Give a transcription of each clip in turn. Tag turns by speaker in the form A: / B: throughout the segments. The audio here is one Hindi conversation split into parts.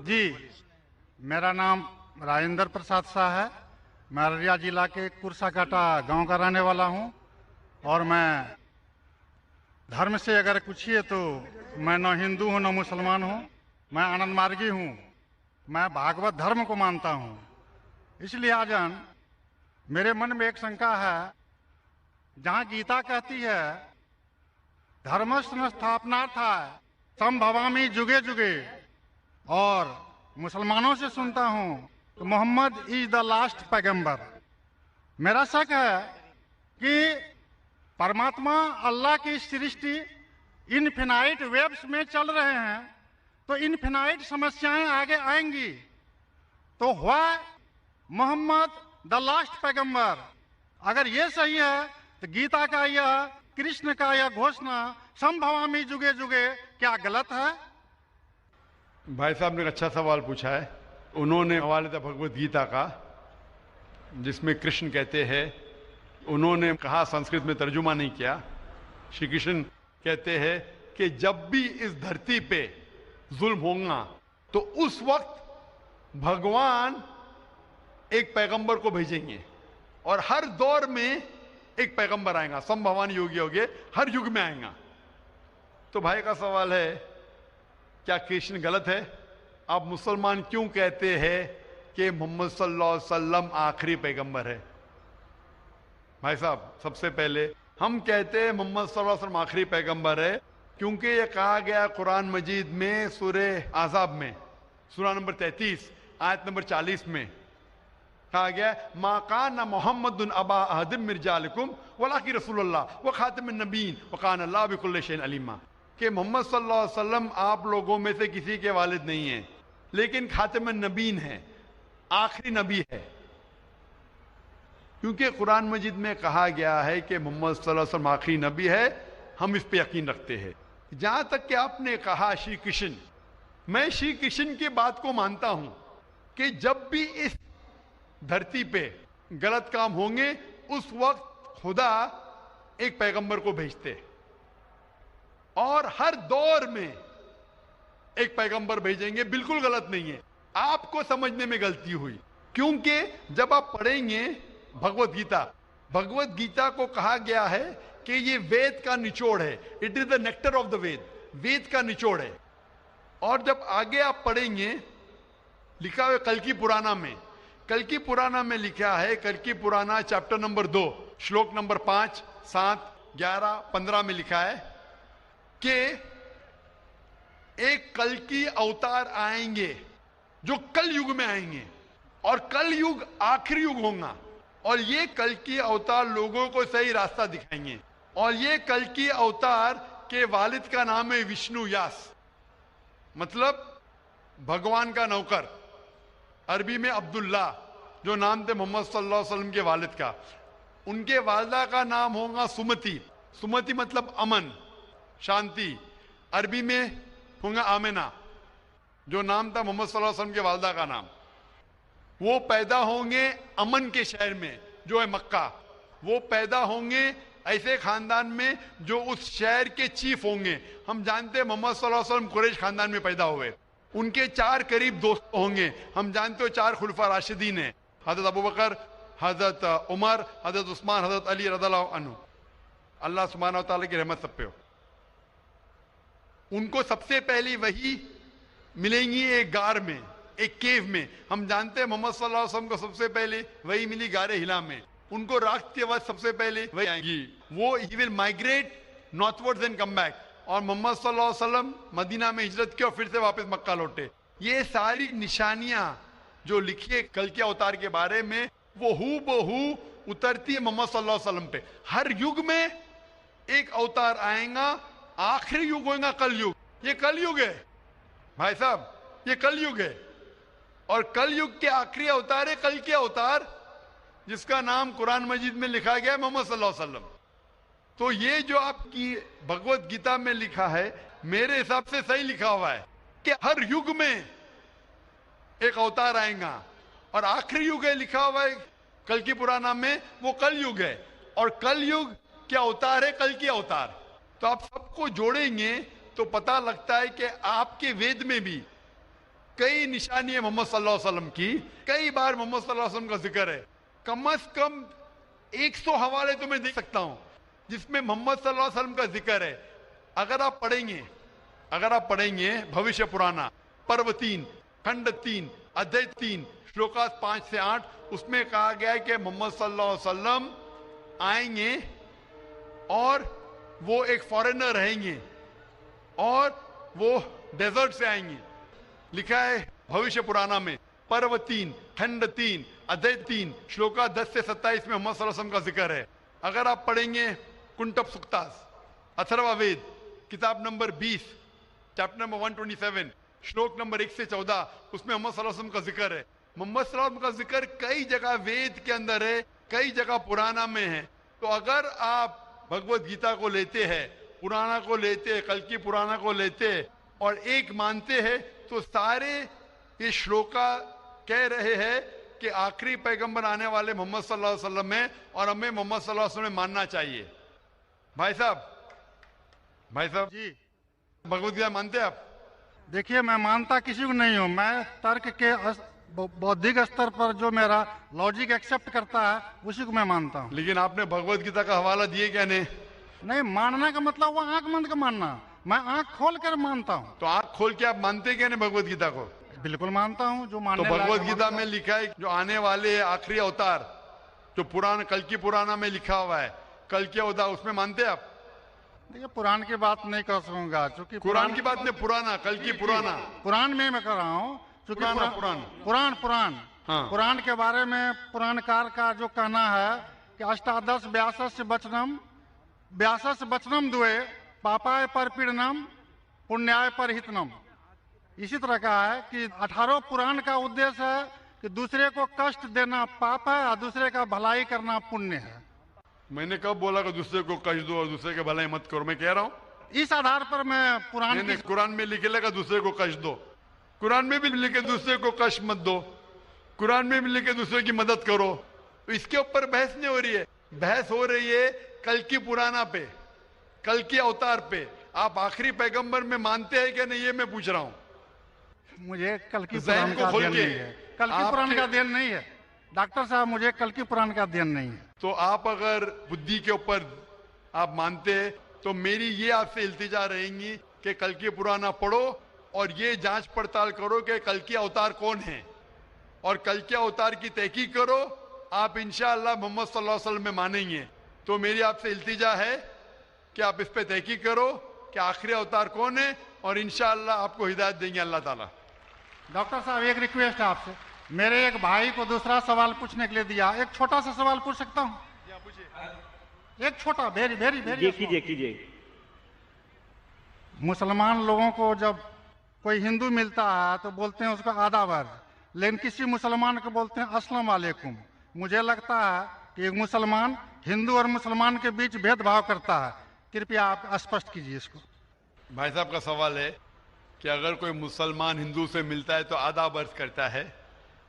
A: जी, मेरा नाम राजेंद्र प्रसाद शाह है। मैं अररिया जिला के कुरसाकाटा गांव का रहने वाला हूं। और मैं धर्म से अगर पूछिए तो मैं न हिंदू हूं न मुसलमान हूं। मैं आनंद मार्गी हूं। मैं भागवत धर्म को मानता हूं। इसलिए आजन मेरे मन में एक शंका है। जहां गीता कहती है धर्मस्य स्थापनार्थाय संभवामि जुगे जुगे, और मुसलमानों से सुनता हूं तो मोहम्मद इज द लास्ट पैगंबर। मेरा शक है कि परमात्मा अल्लाह की सृष्टि इनफिनाइट वेव्स में चल रहे हैं, तो इनफिनाइट समस्याएं आगे आएंगी। तो हुआ मोहम्मद द लास्ट पैगंबर। अगर ये सही है तो गीता का यह, कृष्ण का यह घोषणा संभवामि जुगे जुगे क्या गलत है?
B: भाई साहब ने एक अच्छा सवाल पूछा है। उन्होंने हवाले था भगवत गीता का, जिसमें कृष्ण कहते हैं, उन्होंने कहा, संस्कृत में तर्जुमा नहीं किया। श्री कृष्ण कहते हैं कि जब भी इस धरती पे जुल्म होगा तो उस वक्त भगवान एक पैगंबर को भेजेंगे और हर दौर में एक पैगंबर आएगा। संभवान योगी हो गए, हर युग में आएगा। तो भाई का सवाल है, क्या कृष्ण गलत है? आप मुसलमान क्यों कहते हैं कि मोहम्मद सल्लल्लाहु अलैहि वसल्लम आखिरी पैगंबर है? भाई साहब, सबसे पहले हम कहते हैं मोहम्मद सल्लल्लाहु अलैहि वसल्लम आखिरी पैगंबर है क्योंकि यह कहा गया कुरान मजीद में, सूरे आज़ाब में, सूरा नंबर 33 आयत नंबर 40 में कहा गया, मा काना मोहम्मदुन अबा अहदिम मिन रिजालिकुम वलाकि रसूलुल्लाह व खातिमुन नबीन व काना अल्लाहु बिकुल्लि शैइन अलीमा। कि मोहम्मद सल्लल्लाहु अलैहि वसल्लम आप लोगों में से किसी के वालिद नहीं हैं, लेकिन खातिमुन नबीन है, आखिरी नबी है। क्योंकि कुरान मजीद में कहा गया है कि मोहम्मद सल्लल्लाहु अलैहि वसल्लम आखिरी नबी है, हम इस पे यकीन रखते हैं। जहां तक कि आपने कहा श्री कृष्ण, मैं श्री कृष्ण की बात को मानता हूं कि जब भी इस धरती पे गलत काम होंगे उस वक्त खुदा एक पैगंबर को भेजते और हर दौर में एक पैगंबर भेजेंगे। बिल्कुल गलत नहीं है, आपको समझने में गलती हुई। क्योंकि जब आप पढ़ेंगे भगवत गीता, भगवत गीता को कहा गया है कि ये वेद का निचोड़ है। It is the nectar of the Veda, Veda का निचोड़ है। और जब आगे आप पढ़ेंगे, लिखा हुआ कल की पुराना में, कल की पुराना में लिखा है, कल की पुराना चैप्टर नंबर 2 श्लोक नंबर 5, 7, 11, 15 में लिखा है कि एक कल की अवतार आएंगे जो कल युग में आएंगे, और कल युग आखिरी युग होगा, और ये कल की अवतार लोगों को सही रास्ता दिखाएंगे। और ये कल की अवतार के वालिद का नाम है विष्णु यास, मतलब भगवान का नौकर। अरबी में अब्दुल्ला, जो नाम थे मोहम्मद सल्लल्लाहु अलैहि वसल्लम के वालिद का। उनके वालिदा का नाम होगा सुमति। सुमति मतलब अमन, शांति। अरबी में होगा आमिना, जो नाम था मोहम्मद सल्लल्लाहु अलैहि वसल्लम के वालिदा का नाम। वो पैदा होंगे अमन के शहर में जो है मक्का। वो पैदा होंगे ऐसे खानदान में जो उस शहर के चीफ होंगे। हम जानते हैं मोहम्मद सल्लल्लाहु अलैहि वसल्लम कुरैश खानदान में पैदा हुए। उनके 4 करीब दोस्त होंगे। हम जानते हो 4 खुलफा राशिदीन हैं, हजरत अबू बकर, हजरत उमर, हजरत उस्मान, हजरत अली रज़ियल्लाहु अन्हु। अल्लाह सुब्हानहू व तआला की रहमत सब पे हो। उनको सबसे पहली वही मिलेंगी एक गार में, एक केव में। हम जानते हैं मोहम्मद सल्लल्लाहु अलैहि वसल्लम को सबसे पहले वही मिली गारे हिला में। उनको रात के वक्त सबसे पहले वही आएंगी। वो he will migrate northwards and come back. और मोहम्मद सल्लल्लाहु अलैहि वसल्लम मदीना में हिजरत की और फिर से वापस मक्का लौटे। ये सारी निशानियां जो लिखी है कल के अवतार के बारे में, वो हूबहू उतरती है मोहम्मद सल्लल्लाहु अलैहि वसल्लम पे। हर युग में एक अवतार आएगा, आखिरी युग होगा कल युग। ये कल युग है भाई साहब, ये कल युग है। और कल युग के आखिरी अवतार है कल के अवतार, जिसका नाम कुरान मजीद में लिखा गया है मोहम्मद सल्लल्लाहु अलैहि वसल्लम। तो ये जो आपकी भगवत गीता में लिखा है, मेरे हिसाब से सही लिखा हुआ है कि हर युग में एक अवतार आएगा। और आखिरी युग है लिखा हुआ है कल की पुराना में, वो कल युग है। और कल युग क्या अवतार है? कल की अवतार। तो आप सबको जोड़ेंगे तो पता लगता है कि आपके वेद में भी कई निशानी है मोहम्मद सल्लल्लाहु अलैहि वसल्लम की, कई बार मोहम्मद सल्लल्लाहु अलैहि वसल्लम का जिक्र है। कम से कम 100 हवाले तो मैं दे सकता हूं जिसमें मोहम्मद सल्लल्लाहु अलैहि वसल्लम का जिक्र है। अगर आप पढ़ेंगे भविष्य पुराना पर्व 3 खंड 3 अध्याय 3 श्लोका 5 से 8, उसमें कहा गया है कि मोहम्मद सल्लल्लाहु अलैहि वसल्लम आएंगे और वो एक फॉरेनर रहेंगे और वो डेजर्ट से आएंगे। लिखा है भविष्य पुराना में पर्व 3 खंड 3 अध्याय 3 श्लोका 10 से 27 में मोहम्मद सल्लल्लाहु अलैहि वसल्लम का जिक्र है। अगर आप पढ़ेंगे कुंटप सुक्तास अथर्ववेद किताब नंबर 20 चैप्टर नंबर 127 श्लोक नंबर 1 से 14, उसमें मोहम्मद सल्लल्लाहु अलैहि वसल्लम का जिक्र है। मोहम्मद सल्लल्लाहु अलैहि वसल्लम का जिक्र कई जगह वेद के अंदर है, कई जगह पुराना में है। तो अगर आप भगवत गीता को लेते हैं, पुराना को लेते हैं, कल की पुराना को लेते हैं और एक मानते हैं, तो सारे ये श्लोका कह रहे हैं कि आखिरी पैगंबर आने वाले मोहम्मद सल्लल्लाहु अलैहि वसल्लम है और हमें मोहम्मद सल्लल्लाहु अलैहि वसल्लम मानना चाहिए। भाई साहब
A: जी
B: भगवत गीता मानते हैं आप?
A: देखिए, मैं मानता किसी को नहीं हूँ। मैं तर्क के बौद्धिक स्तर पर जो मेरा लॉजिक एक्सेप्ट करता है उसी को मैं मानता हूँ।
B: लेकिन आपने भगवत गीता का हवाला दिए क्या?
A: नहीं, मानना का मतलब वो आंख बंद कर मानना, मैं आंख खोल कर मानता हूँ।
B: तो आंख खोल के आप मानते क्या नहीं भगवत गीता को?
A: बिल्कुल मानता हूँ। जो
B: तो
A: मानने
B: भगवत
A: लायक
B: गीता
A: मानता
B: में लिखा है जो आने वाले आखिरी अवतार जो पुराण कल की पुराना में लिखा हुआ है, कल के अवतार, उसमें मानते आप?
A: देखिए, पुराण की बात नहीं कर सकूंगा क्योंकि
B: कुरान की बात नहीं, पुराना कल की पुराना
A: पुराण में मैं कर रहा हूँ क्योंकि
B: पुराण हाँ।
A: पुराण के बारे में पुराणकार का जो कहना है कि अष्टादश व्यासस वचनम द्वे पापाय पर पीड़नम पुण्याय पर हितनम। इसी तरह का है कि 18 पुराण का उद्देश्य है कि दूसरे को कष्ट देना पाप है और दूसरे का भलाई करना पुण्य है।
B: मैंने कब बोला कि दूसरे को कष्ट दो और दूसरे के भलाई मत करो? मैं कह रहा हूँ
A: इस आधार पर मैं
B: कुरान में लिखे लगा दूसरे को कष्ट दो, कुरान में भी लिखे दूसरे को कष्ट मत दो, कुरान में भी लिखे दूसरे की मदद करो। तो इसके ऊपर बहस नहीं हो रही है, बहस हो रही है कल की पुराना पे, कल के अवतार पे। आप आखिरी पैगंबर में मानते हैं क्या नहीं, ये मैं पूछ रहा हूँ।
A: मुझे कल की पुराण का अध्ययन नहीं है, कल की पुराण का अध्ययन नहीं है डॉक्टर साहब, मुझे कल की पुराण का अध्ययन नहीं है।
B: तो आप अगर बुद्धि के ऊपर आप मानते हैं तो मेरी ये आपसे इल्तिजा रहेंगी कि कल की पुराना पढ़ो और ये जांच पड़ताल करो कि कल के अवतार कौन है और कल के अवतार की तहकीक करो। आप इंशाअल्लाह मोहम्मद सल्लल्लाहु अलैहि वसल्लम में मानेंगे। तो मेरी आपसे इल्तिजा है कि आप इस पे तहकीक करो कि आखिरी अवतार कौन है और इंशाअल्लाह आपको हिदायत देंगे अल्लाह ताला।
A: डॉक्टर साहब, एक रिक्वेस्ट है आपसे, मेरे एक भाई को दूसरा सवाल पूछने के लिए दिया, एक छोटा सा सवाल पूछ सकता हूँ? एक छोटा, वेरी वेरी वेरी
C: कीजिए।
A: मुसलमान लोगों को जब कोई हिंदू मिलता है तो बोलते हैं उसको आदाबर, लेकिन किसी मुसलमान को बोलते हैं अस्सलाम वालेकुम। मुझे लगता है कि एक मुसलमान हिंदू और मुसलमान के बीच भेदभाव करता है, कृपया आप स्पष्ट कीजिए इसको।
B: भाई साहब का सवाल है कि अगर कोई मुसलमान हिंदू से मिलता है तो आदाब अर्ज करता है,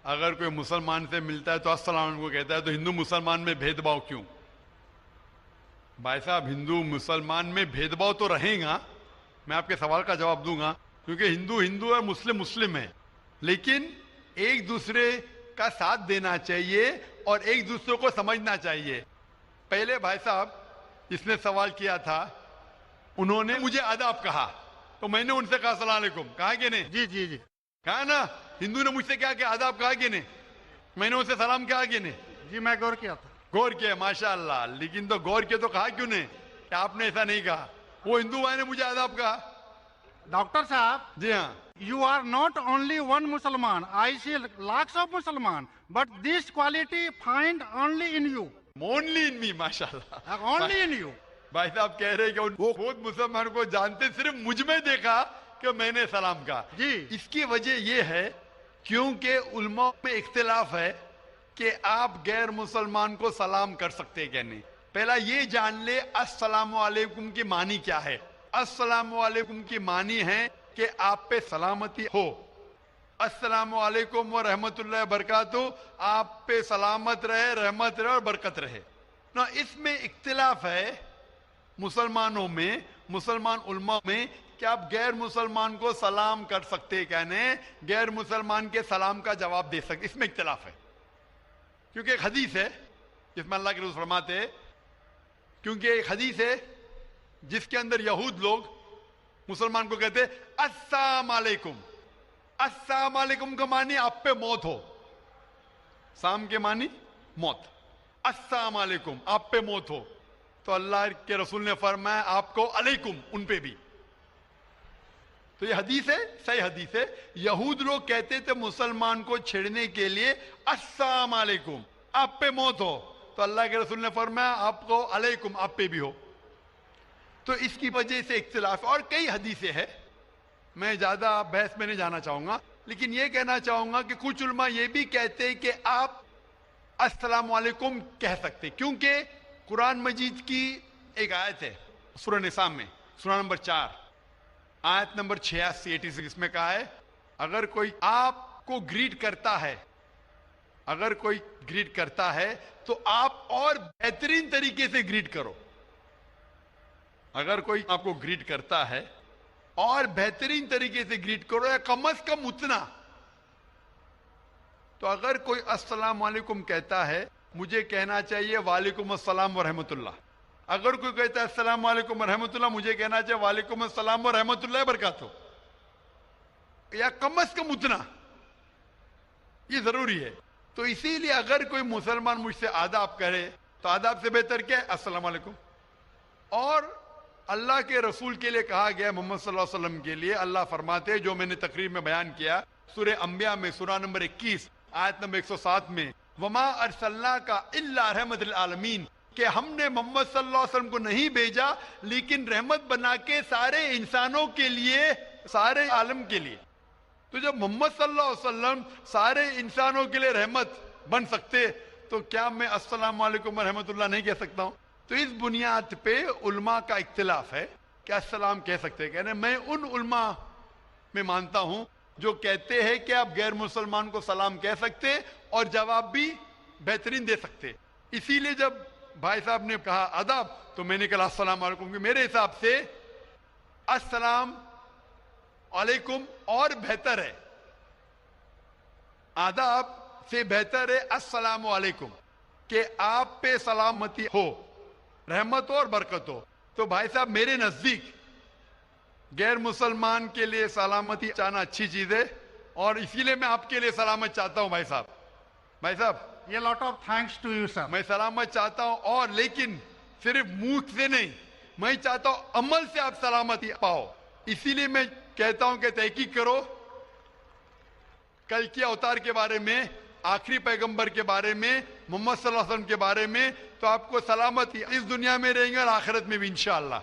B: अगर कोई मुसलमान से मिलता है तो अस्सलाम वालेकुम कहता है, तो हिंदू मुसलमान में भेदभाव क्यों? भाई साहब, हिंदू मुसलमान में भेदभाव तो रहेगा, मैं आपके सवाल का जवाब दूंगा, क्योंकि हिंदू हिंदू है, मुस्लिम मुस्लिम है, लेकिन एक दूसरे का साथ देना चाहिए और एक दूसरे को समझना चाहिए। पहले भाई साहब इसने सवाल किया था, उन्होंने मुझे आदाब कहा तो मैंने उनसे कहा अस्सलाम वालेकुम, कहा कि नहीं?
A: जी जी जी,
B: कहा ना। हिंदू ने मुझसे क्या कि आदाब कहा कि नहीं? मैंने उनसे सलाम कहा कि नहीं?
A: जी मैं गौर किया था।
B: गौर किया, माशाअल्लाह। लेकिन तो गौर किया तो कहा क्यों नहीं कि आपने ऐसा नहीं कहा? वो हिंदू भाई ने मुझे आदाब कहा।
A: डॉक्टर साहब,
B: जी हाँ,
A: you are not only one Musliman, I see lakhs of Musliman, but this quality find only in you.
B: Only in me, माशाअल्लाह,
A: only in you.
B: भाई साहब कह रहे हैं कि वो खुद मुसलमान को जानते, सिर्फ मुझ में देखा कि मैंने सलाम कहा।
A: जी,
B: इसकी वजह यह है क्योंकि उलमा में इख्तिलाफ है कि आप गैर मुसलमान को सलाम कर सकते हैं क्या नहीं। पहला ये जान ले अस्सलामु अलैकुम की मानी क्या है। अस्सलामु अलैकुम की मानी है कि आप पे सलामती हो। अस्सलामु अलैकुम व रहमतुल्लाहि व बरकातुहू, आप पे सलामत रहे, रहमत रहे और बरकत रहे ना। इसमें इख्तिलाफ है मुसलमानों में, मुसलमान उलमा में कि आप गैर मुसलमान को सलाम कर सकते, कहने गैर मुसलमान के सलाम का जवाब दे सकते, इसमें इख्तिलाफ है। क्योंकि एक हदीस है जिसमें अल्लाह के रसूल फरमाते हैं, क्योंकि एक हदीस है जिसके अंदर यहूद लोग मुसलमान को कहते अस्सलाम वालेकुम। अस्सलाम वालेकुम का मानी आप पे मौत हो, साम के मानी मौत, अस्सलाम वालेकुम आप पे मौत हो। तो अल्लाह के रसूल ने फरमाया आपको अलैकुम उन पे भी। तो ये हदीस है, सही हदीस है। यहूद लोग कहते थे मुसलमान को छेड़ने के लिए अस्सलाम वालेकुम आप पे मौत हो, तो अल्लाह के रसूल ने फरमाया आपको अलैकुम आप पे भी हो। तो इसकी वजह से इख्तिलाफ और कई हदीसें हैं, मैं ज्यादा बहस में नहीं जाना चाहूंगा, लेकिन यह कहना चाहूंगा कि कुछ उलमा ये भी कहते हैं कि आप अस्सलाम वालेकुम कह सकते, क्योंकि कुरान मजीद की एक आयत है सूरह निसा में, सूरह नंबर 4 आयत नंबर 86 इसमें कहा है अगर कोई आपको ग्रीट करता है, अगर कोई ग्रीट करता है तो आप और बेहतरीन तरीके से ग्रीट करो। अगर कोई आपको ग्रीट करता है और बेहतरीन तरीके से ग्रीट करो, या कम से कम उतना। तो अगर कोई अस्सलाम वालेकुम कहता है, मुझे कहना चाहिए वालेकुम अस्सलाम व रहमतुल्लाह। अगर कोई कहता है अस्सलाम वालेकुम व रहमतुल्लाह, मुझे कहना चाहिए वालेकुम अस्सलाम व रहमतुल्लाह बरकातहू, या कम से कम उतना, ये जरूरी है। तो इसीलिए अगर कोई मुसलमान मुझसे आदाब करे तो आदाब से बेहतर क्या है, अस्सलाम वालेकुम। और अल्लाह के रसूल के लिए कहा गया, मोहम्मद सल्लल्लाहु अलैहि वसल्लम के लिए अल्लाह फरमाते हैं, जो मैंने तकरीर में बयान किया सूरह अंबिया में सूरह नंबर 21 आयत नंबर 107 में, वमा अरसलना का इल्ला रहमतुल आलमीन, कि हमने मोहम्मद सल्लल्लाहु अलैहि वसल्लम को नहीं भेजा लेकिन रहमत बना के सारे इंसानों के लिए, सारे आलम के लिए। तो जब मोहम्मद सल्लल्लाहु अलैहि वसल्लम सारे इंसानों के लिए रहमत बन सकते, तो क्या मैं अस्सलाम वालेकुम रहमतुल्लाह नहीं कह सकता हूं? तो इस बुनियाद पे उल्मा का इख्तिलाफ है कि अस्सलाम कह सकते हैं। कहने मैं उन उल्मा में मानता हूं जो कहते हैं कि आप गैर मुसलमान को सलाम कह सकते और जवाब भी बेहतरीन दे सकते। इसीलिए जब भाई साहब ने कहा आदाब, तो मैंने कहा अस्सलाम वालेकुम, कि मेरे हिसाब से अस्सलाम वालेकुम और बेहतर है, आदाब से बेहतर है अस्सलाम वालेकुम, कि आप पे सलामती हो, रहमत हो और बरकत हो। तो भाई साहब मेरे नजदीक गैर मुसलमान के लिए सलामती चाहना अच्छी चीज है, और इसीलिए मैं आपके लिए सलामत चाहता हूं भाई साहब। भाई साहब
A: ये lot of thanks to you sir.
B: मैं सलामत चाहता हूं, और लेकिन सिर्फ मुंह से नहीं, मैं चाहता हूं अमल से आप सलामती पाओ। इसीलिए मैं कहता हूं कि तहकीक करो कल के अवतार के बारे में, आखिरी पैगंबर के बारे में, मोहम्मद सल्लल्लाहु अलैहि वसल्लम के बारे में, तो आपको सलामती इस दुनिया में रहेंगे और आखिरत में भी इंशाअल्लाह।